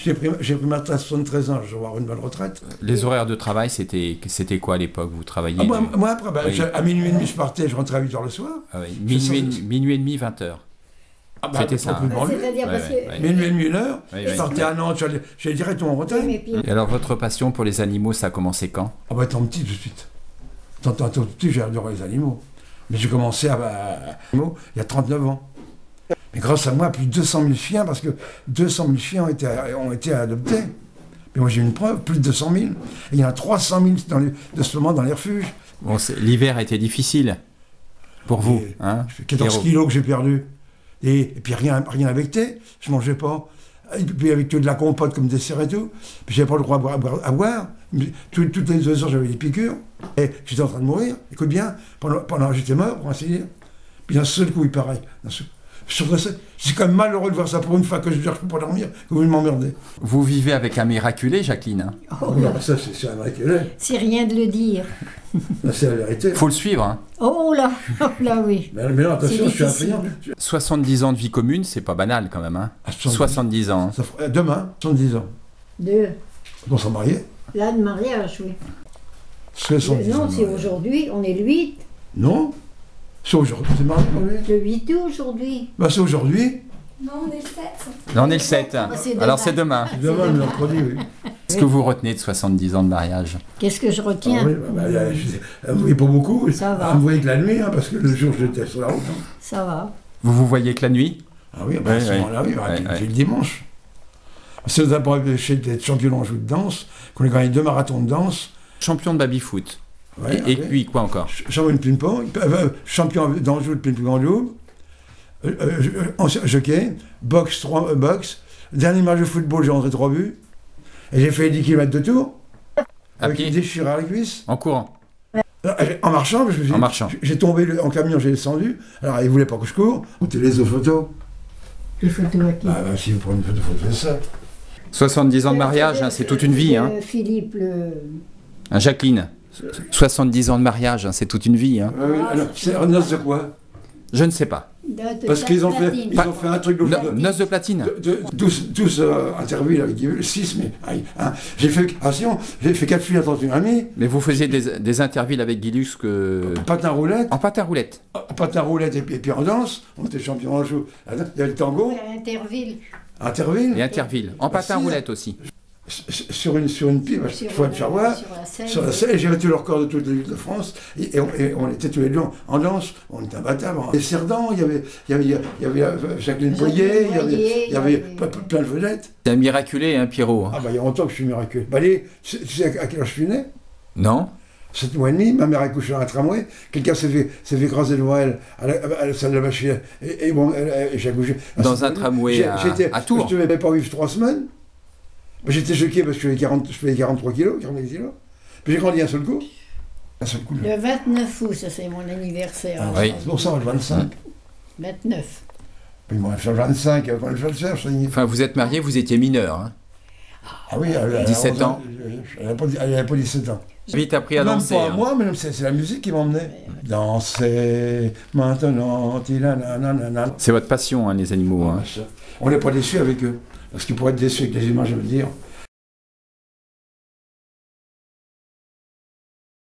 J'ai pris ma retraite à 73 ans, je vais avoir une bonne retraite. Les horaires de travail, c'était quoi à l'époque? Vous travailliez moi après, oui. À minuit et demi, je partais, je rentrais à 8h le soir. Ah oui. Minuit et demi, 20h. C'était ça. C'est-à-dire parce que... Minuit et demi, 1h, Oui, je partais à Nantes, j'allais directement en Bretagne. Et alors, votre passion pour les animaux, ça a commencé quand? Étant petit, tout de suite. Tant petit, j'ai adoré les animaux. Mais j'ai commencé il y a 39 ans. Mais grâce à moi, plus de 200 000 chiens, parce que 200 000 chiens ont été adoptés. Mais moi, j'ai une preuve, plus de 200 000. Et il y en a 300 000 de ce moment dans les refuges. Bon, l'hiver a été difficile pour vous. Hein, 14 kilos que j'ai perdu. Et puis rien avec thé, je mangeais pas. Et puis avec que de la compote comme dessert et tout. Puis j'avais pas le droit à boire. Toutes les 2 heures, j'avais des piqûres. Et j'étais en train de mourir. Écoute bien, pendant que j'étais mort, pour ainsi dire. Puis d'un seul coup, il paraît. C'est quand même malheureux de voir ça pour une fois que je ne peux pas dormir, que vous m'emmerdez. Vous vivez avec un miraculé, Jacqueline, hein? Oh, non, ça, c'est un miraculé. C'est rien de le dire. C'est la vérité. Faut le suivre, hein? Oh là, oui. Mais non, attention, je suis impayant. 70 ans de vie commune, c'est pas banal quand même, hein? 70 ans. Demain, 70 ans. On s'en marier? Là, de mariage, oui. 70 ans. Non, c'est aujourd'hui, on est le 8. Non? C'est aujourd'hui, c'est marié aujourd'hui? Le 8 août aujourd'hui. C'est aujourd'hui. Non, on est le 7. Non, on est le 7. Alors c'est demain. C'est demain, le mercredi, oui. Qu'est-ce que vous retenez de 70 ans de mariage? Qu'est-ce que je retiens? Vous voyez pas beaucoup. Ça va. Vous voyez que la nuit, parce que le jour, j'étais sur la route. Ça va. Vous voyez que la nuit? Ah oui, à ce moment-là, oui, c'est le dimanche. C'est d'abord d'être champion en jeu de danse, qu'on a gagné 2 marathons de danse. Champion de baby-foot. Ouais, et puis quoi encore? Champion de ping-pong, champion d'Anjou de ping-pong en jockey, boxe, dernier match de football, j'ai rentré 3 buts, et j'ai fait 10 km de tour, avec une déchirure à la cuisse. En courant? En marchant, parce que en marchant. J'ai tombé en camion, j'ai descendu, alors ils ne voulaient pas que je cours, écoutez les photos. Les photos à qui? Si vous prenez une photo, c'est ça. 70 ans de mariage, hein, c'est toute une vie. Hein. Philippe, Jacqueline, 70 ans de mariage, hein, c'est toute une vie. Hein. Alors, c'est un noce de quoi? Je ne sais pas. Parce qu'ils ont fait un truc de noce de platine. Tous interviewés avec 6, mais j'ai fait 4 filles à 31 amis. Mais vous faisiez des interviews avec Guilux que... Patin roulette. En patin roulette. Patin roulette et puis en danse. On était champion en jeu. Il y a le tango. Interville. Interville. Et Interville. En patin roulette aussi. Sur une pile, il faut être faire voir. Sur la scène, j'ai battu le record de toutes les villes de France. Et on était tous les deux en danse. On était imbattables. Et Cerdan, il y avait Jacqueline Boyer, il y avait plein de vedettes. C'est un miraculé, hein, Pierrot. Il y a longtemps que je suis miraculé. Allez, tu sais à quelle heure je suis né? Non. 7 mois et demi, ma mère a couché dans un tramway, quelqu'un s'est fait écraser devant elle à la salle de la machine, et j'ai accouché. Dans un tramway à Tours. Je ne devais pas vivre 3 semaines. J'étais choqué parce que je faisais 43 kilos, 40 kilos. Puis j'ai grandi un seul coup. Le 29 août, ça c'est mon anniversaire. Oui. C'est pour ça, le 25. 29. Puis moi, je fais le 25, quand je vais le faire. Enfin, vous êtes marié, vous étiez mineur. Hein. Ah oui, elle 17 ans. Elle n'avait pas 17 ans. Vite appris à danser. Même pas moi, mais c'est la musique qui m'emmenait. Danser, maintenant, c'est votre passion, hein, les animaux. Hein. On n'est pas déçus avec eux. Parce qu'ils pourraient être déçus avec les images, je veux dire.